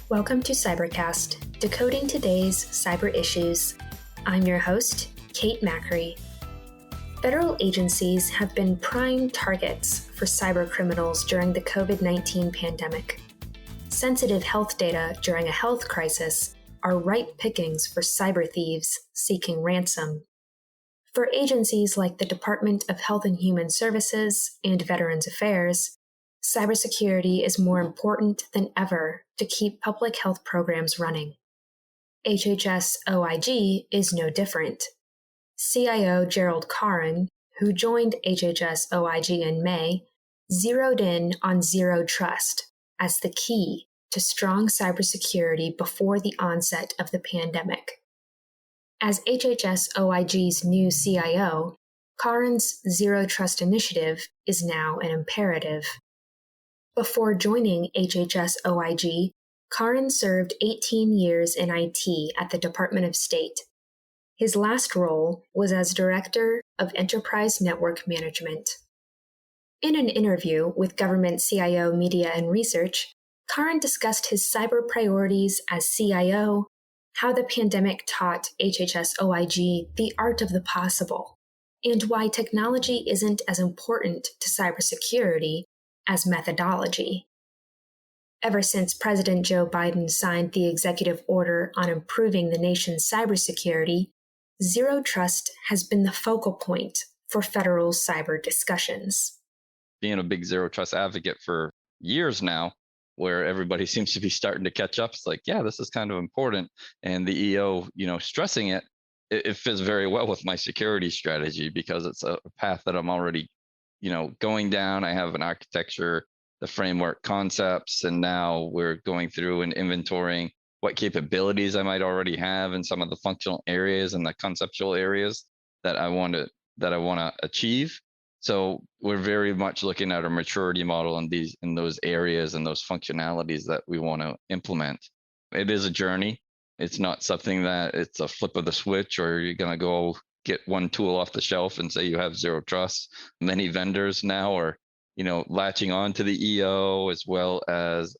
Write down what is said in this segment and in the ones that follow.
Welcome to Cybercast, decoding today's cyber issues. I'm your host, Kate Macri. Federal agencies have been prime targets for cyber criminals during the COVID-19 pandemic. Sensitive health data during a health crisis are ripe pickings for cyber thieves seeking ransom. For agencies like the Department of Health and Human Services and Veterans Affairs, cybersecurity is more important than ever to keep public health programs running. HHS OIG is no different. CIO Gerald Caron, who joined HHS OIG in May, zeroed in on zero trust as the key to strong cybersecurity before the onset of the pandemic. As HHS OIG's new CIO, Caron's Zero Trust initiative is now an imperative. Before joining HHS OIG, Caron served 18 years in IT at the Department of State. His last role was as Director of Enterprise Network Management. In an interview with Government CIO Media and Research, Caron discussed his cyber priorities as CIO, how the pandemic taught HHS OIG the art of the possible, and why technology isn't as important to cybersecurity as methodology. Ever since President Joe Biden signed the executive order on improving the nation's cybersecurity, zero trust has been the focal point for federal cyber discussions. Being a big zero trust advocate for years now, where everybody seems to be starting to catch up, it's like, yeah, this is kind of important. And the EO, stressing it fits very well with my security strategy because it's a path that I'm already going down. I have an architecture, the framework concepts, and now we're going through and inventorying what capabilities I might already have in some of the functional areas and the conceptual areas that I want to achieve. So we're very much looking at a maturity model in those areas and those functionalities that we want to implement. It is a journey. It's not something that it's a flip of the switch or you're going to go get one tool off the shelf and say you have zero trust. Many vendors now are, latching on to the EO as well as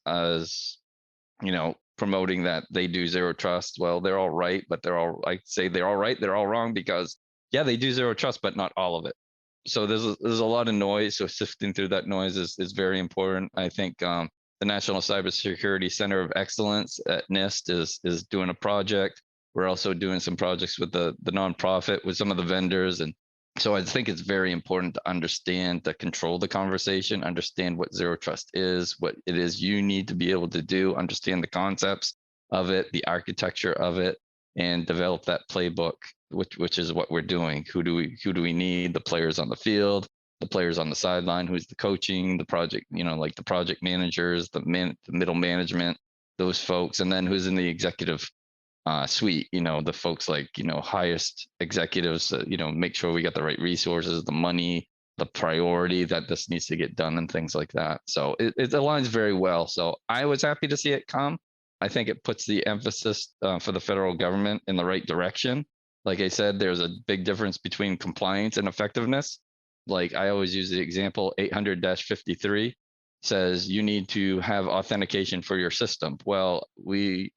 promoting that they do zero trust. Well, they're all right, but I say they're all right, they're all wrong because yeah, they do zero trust, but not all of it. So there's a lot of noise. So sifting through that noise is very important. I think the National Cybersecurity Center of Excellence at NIST is doing a project. We're also doing some projects with the nonprofit, with some of the vendors. And so I think it's very important to understand, to control the conversation, understand what zero trust is, what it is you need to be able to do, understand the concepts of it, the architecture of it, and develop that playbook, which is what we're doing. Who do we need? The players on the field, the players on the sideline, who's the coaching, the project, like the project managers, the middle management, those folks, and then who's in the executive suite, the folks like, highest executives, make sure we got the right resources, the money, the priority that this needs to get done and things like that. So it aligns very well. So I was happy to see it come. I think it puts the emphasis for the federal government in the right direction. Like I said, there's a big difference between compliance and effectiveness. Like I always use the example 800-53 says you need to have authentication for your system. Well,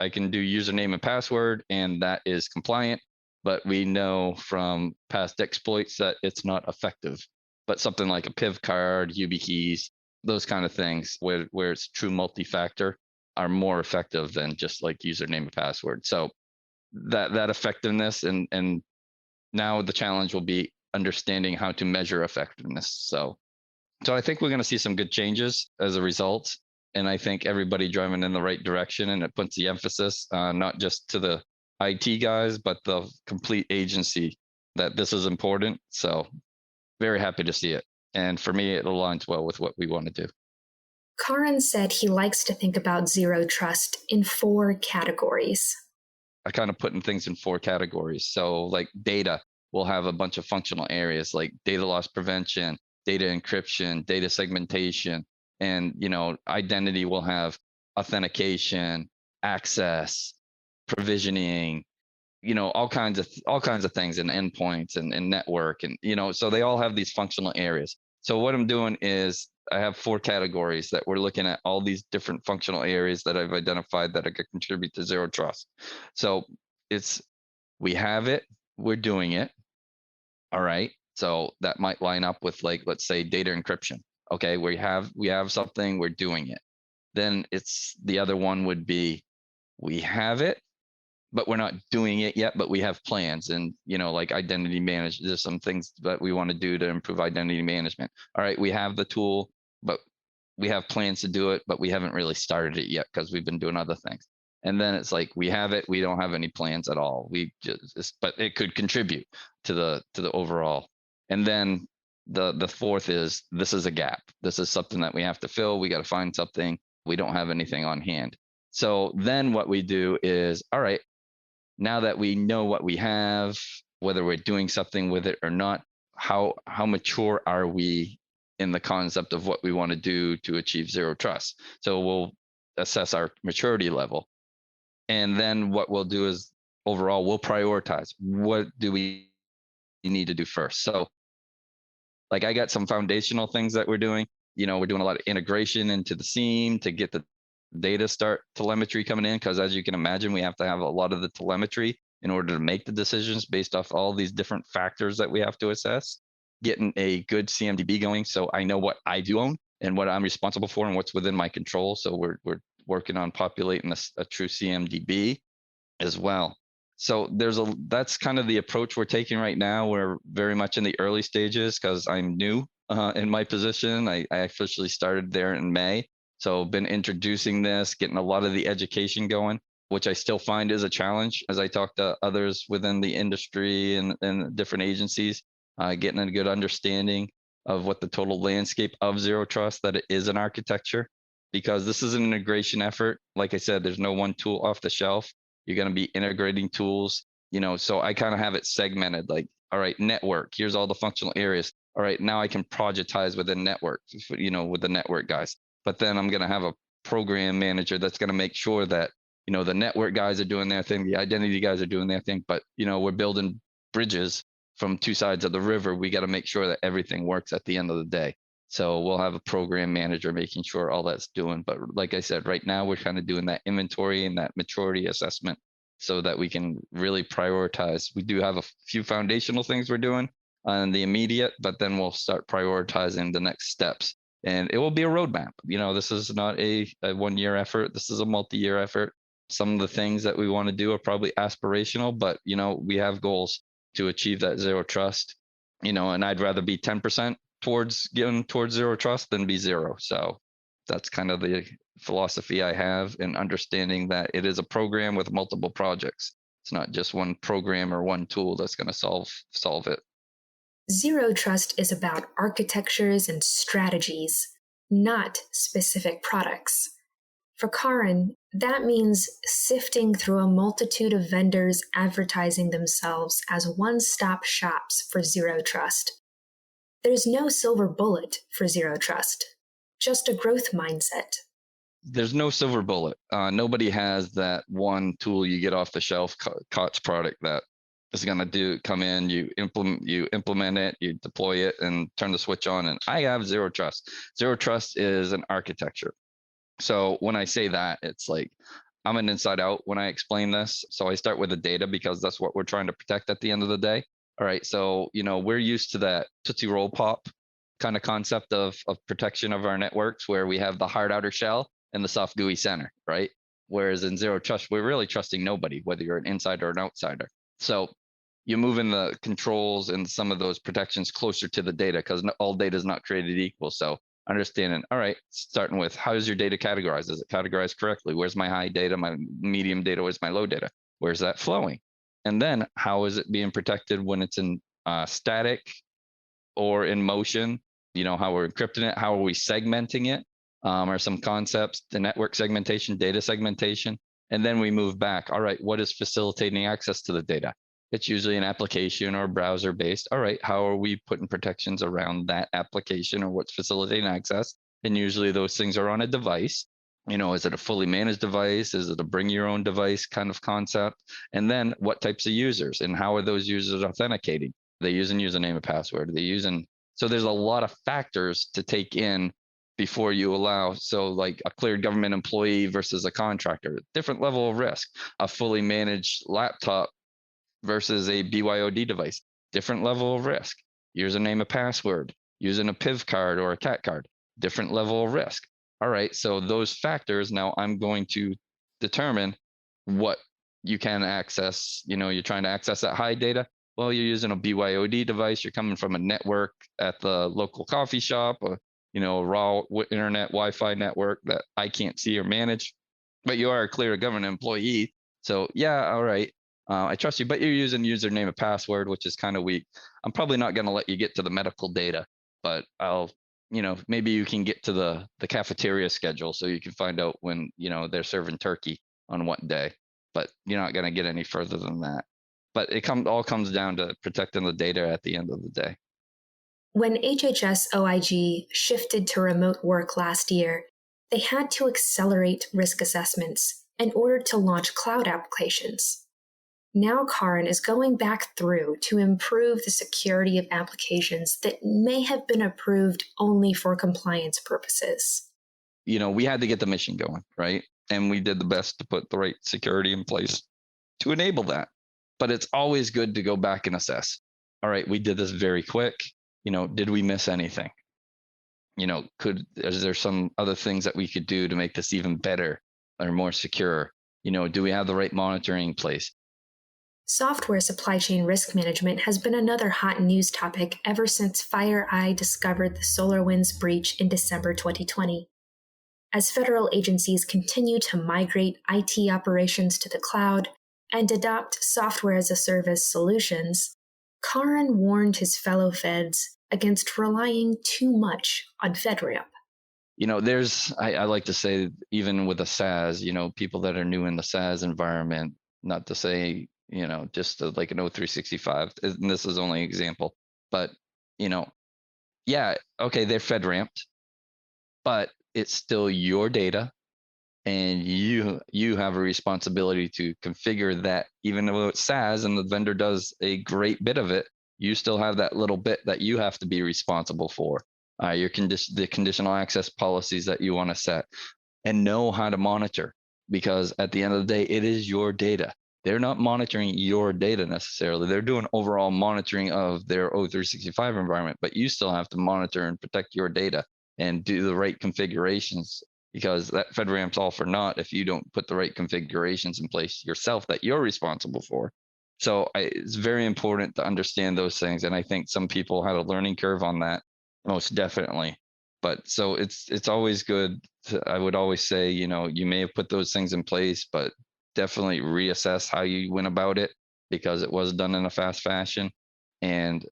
I can do username and password and that is compliant, but we know from past exploits that it's not effective. But something like a PIV card, YubiKeys, those kind of things where it's true multi-factor are more effective than just like username and password. So that effectiveness and now the challenge will be understanding how to measure effectiveness. So I think we're going to see some good changes as a result. And I think everybody driving in the right direction, and it puts the emphasis not just to the IT guys, but the complete agency that this is important. So very happy to see it. And for me, it aligns well with what we want to do. Caron said he likes to think about zero trust in 4 categories. I kind of put in things in 4 categories. So like data will have a bunch of functional areas like data loss prevention, data encryption, data segmentation, and identity will have authentication, access, provisioning, all kinds of things, and endpoints and network, and so they all have these functional areas. So what I'm doing is I have 4 categories that we're looking at, all these different functional areas that I've identified that I could contribute to zero trust. So it's, we have it, we're doing it. All right. So that might line up with, like, let's say data encryption. Okay, we have something, we're doing it. Then it's, the other one would be, we have it, but we're not doing it yet, but we have plans. And, like identity management, there's some things that we want to do to improve identity management. All right, we have the tool, but we have plans to do it, but we haven't really started it yet because we've been doing other things. And then it's like, we have it, we don't have any plans at all. We just, but it could contribute to the overall. And then the fourth is, this is a gap. This is something that we have to fill. We got to find something. We don't have anything on hand. So then what we do is, all right, now that we know what we have, whether we're doing something with it or not, how mature are we in the concept of what we want to do to achieve zero trust? So we'll assess our maturity level. And then what we'll do is, overall, we'll prioritize. What do we need to do first? So, like, I got some foundational things that we're doing. We're doing a lot of integration into the SIEM to get the data start telemetry coming in, because as you can imagine, we have to have a lot of the telemetry in order to make the decisions based off all these different factors that we have to assess. Getting a good CMDB going, so I know what I do own and what I'm responsible for and what's within my control. So we're working on populating a true CMDB as well. So that's kind of the approach we're taking right now. We're very much in the early stages because I'm new in my position. I officially started there in May. So been introducing this, getting a lot of the education going, which I still find is a challenge as I talk to others within the industry and different agencies, getting a good understanding of what the total landscape of zero trust, that it is an architecture, because this is an integration effort. Like I said, there's no one tool off the shelf. You're going to be integrating tools, so I kind of have it segmented, like, all right, network, here's all the functional areas. All right, now I can projectize within network, with the network guys. But then I'm going to have a program manager that's going to make sure that, the network guys are doing their thing, the identity guys are doing their thing. But, we're building bridges from two sides of the river. We got to make sure that everything works at the end of the day. So we'll have a program manager making sure all that's doing. But like I said, right now we're kind of doing that inventory and that maturity assessment so that we can really prioritize. We do have a few foundational things we're doing on the immediate, but then we'll start prioritizing the next steps. And it will be a roadmap. This is not a 1-year effort. This is a multi-year effort. Some of the things that we want to do are probably aspirational, but, we have goals to achieve that zero trust, and I'd rather be 10% towards zero trust than be zero. So that's kind of the philosophy I have in understanding that it is a program with multiple projects. It's not just one program or one tool that's going to solve it. Zero trust is about architectures and strategies, not specific products. For Caron, that means sifting through a multitude of vendors advertising themselves as one-stop shops for zero trust. There's no silver bullet for zero trust, just a growth mindset. There's no silver bullet. Nobody has that one tool you get off the shelf, COTS product that is going to come in, you implement it, you deploy it and turn the switch on. And I have zero trust. Zero trust is an architecture. So when I say that, it's like, I'm an inside out when I explain this. So I start with the data because that's what we're trying to protect at the end of the day. All right, so we're used to that Tootsie Roll Pop kind of concept of protection of our networks, where we have the hard outer shell and the soft gooey center, right? Whereas in zero trust, we're really trusting nobody, whether you're an insider or an outsider. So you move in the controls and some of those protections closer to the data, because all data is not created equal. So understanding, all right, starting with, how is your data categorized? Is it categorized correctly? Where's my high data, my medium data, where's my low data? Where's that flowing? And then how is it being protected when it's in static or in motion? How we're encrypting it, how are we segmenting it? Are some concepts, the network segmentation, data segmentation. And then we move back. All right, what is facilitating access to the data? It's usually an application or browser based. All right, how are we putting protections around that application or what's facilitating access? And usually those things are on a device. Is it a fully managed device? Is it a bring your own device kind of concept? And then what types of users and how are those users authenticating? Are they using username and password? Are they using, so there's a lot of factors to take in before you allow. So like a cleared government employee versus a contractor, different level of risk. A fully managed laptop versus a BYOD device, different level of risk. Username and password, using a PIV card or a CAT card, different level of risk. All right, so those factors, now I'm going to determine what you can access. You're trying to access that high data. Well, you're using a BYOD device. You're coming from a network at the local coffee shop, or a raw internet Wi-Fi network that I can't see or manage. But you are a clear government employee, so yeah, all right. I trust you, but you're using username and password, which is kind of weak. I'm probably not going to let you get to the medical data, but maybe you can get to the cafeteria schedule so you can find out when, they're serving turkey on what day, but you're not going to get any further than that. But it all comes down to protecting the data at the end of the day. When HHS OIG shifted to remote work last year, they had to accelerate risk assessments in order to launch cloud applications. Now Caron is going back through to improve the security of applications that may have been approved only for compliance purposes. We had to get the mission going, right? And we did the best to put the right security in place to enable that. But it's always good to go back and assess. All right, we did this very quick. Did we miss anything? Is there some other things that we could do to make this even better or more secure? Do we have the right monitoring in place? Software supply chain risk management has been another hot news topic ever since FireEye discovered the SolarWinds breach in December 2020. As federal agencies continue to migrate IT operations to the cloud and adopt software as a service solutions, Caron warned his fellow feds against relying too much on FedRAMP. I like to say, even with a SaaS, people that are new in the SaaS environment, not to say, just like an O365, and this is only an example, but, yeah, okay, they're FedRAMPed, but it's still your data, and you have a responsibility to configure that. Even though it's SaaS and the vendor does a great bit of it, you still have that little bit that you have to be responsible for. The conditional access policies that you want to set, and know how to monitor, because at the end of the day, it is your data. They're not monitoring your data necessarily. They're doing overall monitoring of their O365 environment, but you still have to monitor and protect your data and do the right configurations, because that FedRAMP's all for naught if you don't put the right configurations in place yourself that you're responsible for. So it's very important to understand those things. And I think some people had a learning curve on that, most definitely. But so it's always good I would always say, you may have put those things in place, but definitely reassess how you went about it, because it was done in a fast fashion, and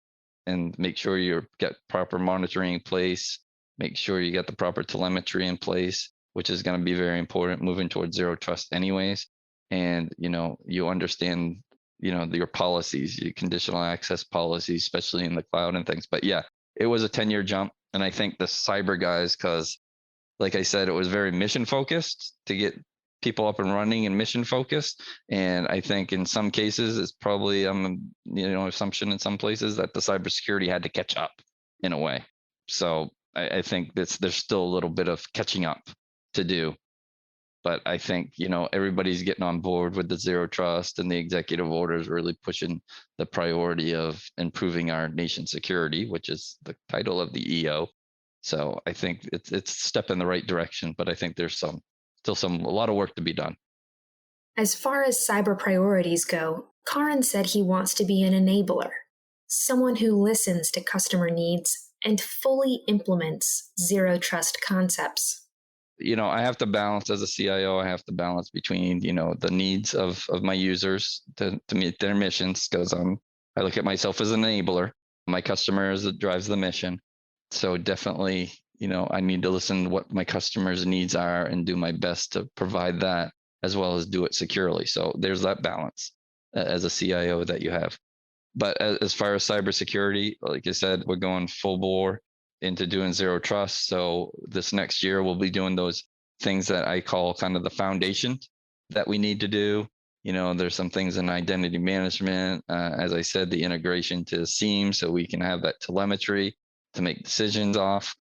make sure you get proper monitoring in place. Make sure you get the proper telemetry in place, which is going to be very important moving towards zero trust anyways. And, you understand, your policies, your conditional access policies, especially in the cloud and things. But yeah, it was a 10-year jump. And I think the cyber guys, because like I said, it was very mission focused to get people up and running and mission focused. And I think in some cases, it's probably assumption in some places that the cybersecurity had to catch up in a way. So I think there's still a little bit of catching up to do. But I think, everybody's getting on board with the zero trust, and the executive orders really pushing the priority of improving our nation's security, which is the title of the EO. So I think it's a step in the right direction, but I think there's a lot of work to be done. As far as cyber priorities go, Caron said he wants to be an enabler, someone who listens to customer needs and fully implements zero trust concepts. I have to balance as a CIO. I have to balance between, the needs of my users to meet their missions, because I look at myself as an enabler. My customer is that drives the mission. So definitely, I need to listen to what my customers' needs are and do my best to provide that, as well as do it securely. So there's that balance as a CIO that you have. But as far as cybersecurity, like I said, we're going full bore into doing zero trust. So this next year, we'll be doing those things that I call kind of the foundation that we need to do. There's some things in identity management, as I said, the integration to SIEM, so we can have that telemetry to make decisions off.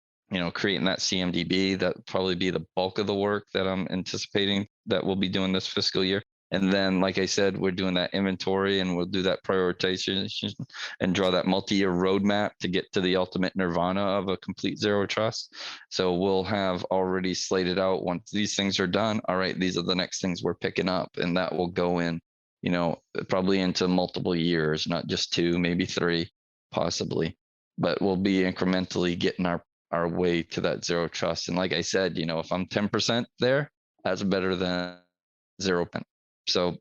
creating that CMDB. That probably be the bulk of the work that I'm anticipating that we'll be doing this fiscal year. And then, like I said, we're doing that inventory and we'll do that prioritization and draw that multi-year roadmap to get to the ultimate nirvana of a complete zero trust. So we'll have already slated out, once these things are done, all right, these are the next things we're picking up. And that will go in, probably into multiple years, not just 2, maybe 3, possibly. But we'll be incrementally getting our way to that zero trust. And like I said, if I'm 10% there, that's better than 0%. So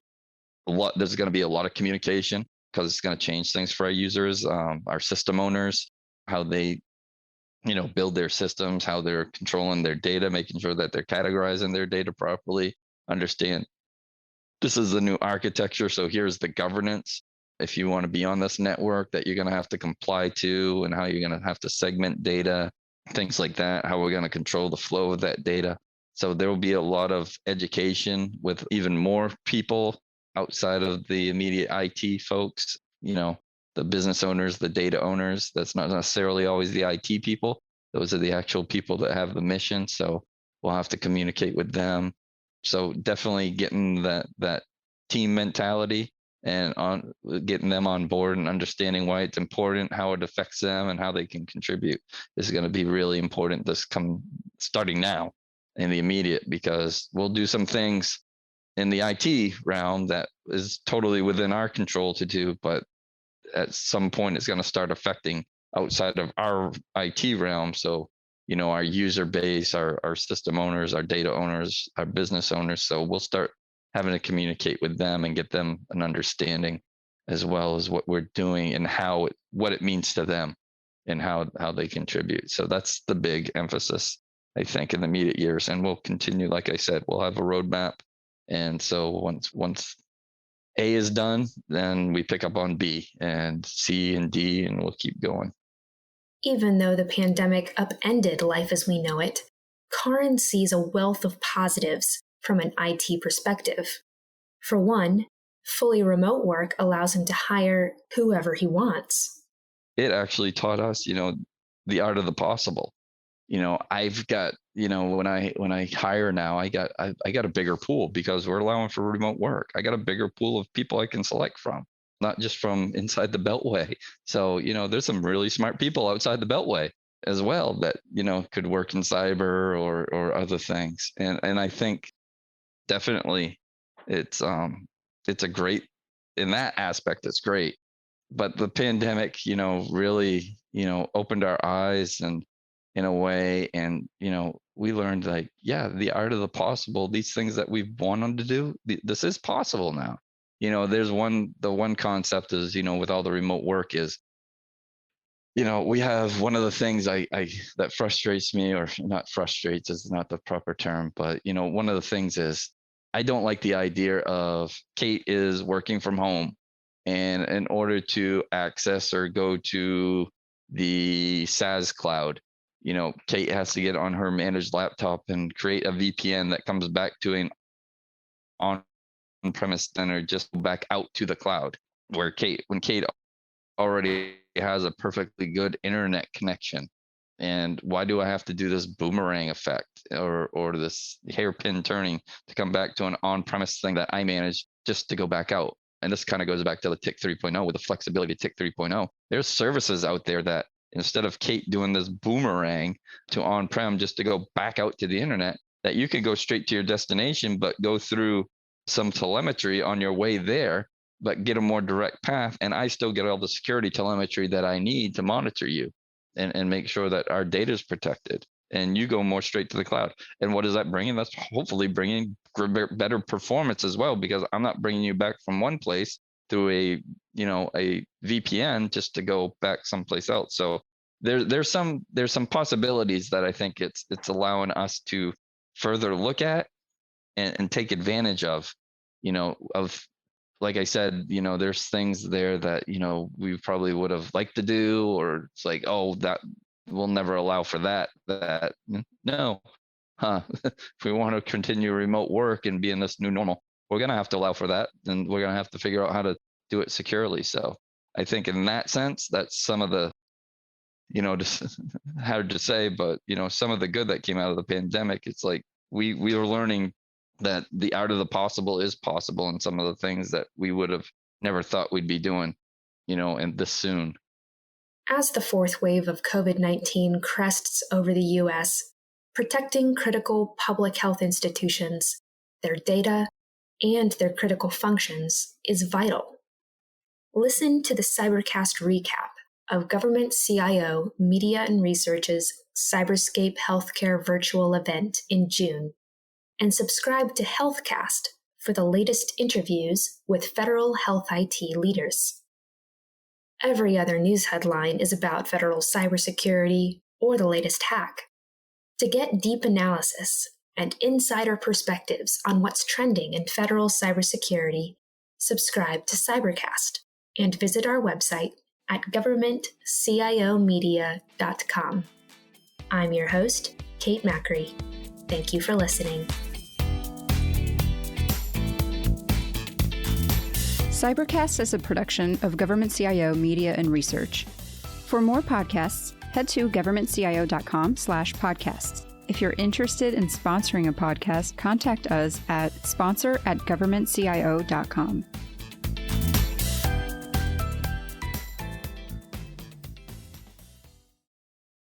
there's going to be a lot of communication because it's going to change things for our users, our system owners, how they, build their systems, how they're controlling their data, making sure that they're categorizing their data properly, understand this is the new architecture. So here's the governance. If you want to be on this network that you're going to have to comply to, and how you're going to have to segment data, things like that, how we're going to control the flow of that data. So there will be a lot of education with even more people outside of the immediate IT folks, the business owners, the data owners. That's not necessarily always the IT people. Those are the actual people that have the mission. So we'll have to communicate with them. So definitely getting that team mentality and on getting them on board and understanding why it's important, how it affects them, and how they can contribute is going to be really important starting now in the immediate, because we'll do some things in the IT realm that is totally within our control to do, but at some point it's going to start affecting outside of our IT realm. So, our user base, our system owners, our data owners, our business owners. So we'll start having to communicate with them and get them an understanding, as well as what we're doing and what it means to them and how they contribute. So that's the big emphasis, I think, in the immediate years. And we'll continue, like I said, we'll have a roadmap. And so once A is done, then we pick up on B and C and D, and we'll keep going. Even though the pandemic upended life as we know it, Caron sees a wealth of positives from an IT perspective. For one, fully remote work allows him to hire whoever he wants. It actually taught us, the art of the possible. I've got, when I hire now, I got a bigger pool because we're allowing for remote work. I got a bigger pool of people I can select from, not just from inside the Beltway. So, there's some really smart people outside the Beltway as well that, could work in cyber or other things. And I think definitely it's a great, in that aspect, it's great. But the pandemic, really, opened our eyes and in a way, and we learned, like, the art of the possible. These things that we've wanted to do, this is possible now. There's the one concept is, with all the remote work is, we have one of the things I that frustrates me, or not frustrates is not the proper term, but one of the things is I don't like the idea of Kate is working from home, and in order to access or go to the SaaS cloud, Kate has to get on her managed laptop and create a VPN that comes back to an on-premise center, just back out to the cloud, where when Kate already has a perfectly good internet connection. And why do I have to do this boomerang effect or this hairpin turning to come back to an on-premise thing that I manage just to go back out? And this kind of goes back to the TIC 3.0 with the flexibility of TIC 3.0. There's services out there that instead of Kate doing this boomerang to on-prem just to go back out to the internet, that you can go straight to your destination, but go through some telemetry on your way there, but get a more direct path. And I still get all the security telemetry that I need to monitor you and make sure that our data is protected. And you go more straight to the cloud. And what is that bringing? That's hopefully bringing better performance as well, because I'm not bringing you back from one place through a VPN just to go back someplace else. So there's some possibilities that I think it's allowing us to further look at and take advantage of, like I said, there's things there that, we probably would have liked to do, or it's like, oh, that we'll never allow for that. No, if we want to continue remote work and be in this new normal, we're going to have to allow for that. And we're going to have to figure out how to do it securely. So I think in that sense, that's some of the just hard to say, but some of the good that came out of the pandemic, it's like we were learning that the art of the possible is possible, and some of the things that we would have never thought we'd be doing, and this soon. As the fourth wave of COVID-19 crests over the U.S., protecting critical public health institutions, their data, and their critical functions is vital. Listen to the Cybercast recap of Government CIO Media and Research's Cyberscape Healthcare virtual event in June, and subscribe to HealthCast for the latest interviews with federal health IT leaders. Every other news headline is about federal cybersecurity or the latest hack. To get deep analysis and insider perspectives on what's trending in federal cybersecurity, subscribe to Cybercast and visit our website at governmentciomedia.com. I'm your host, Kate Macri. Thank you for listening. Cybercast is a production of Government CIO Media and Research. For more podcasts, head to governmentcio.com/podcasts. If you're interested in sponsoring a podcast, contact us at sponsor@governmentcio.com.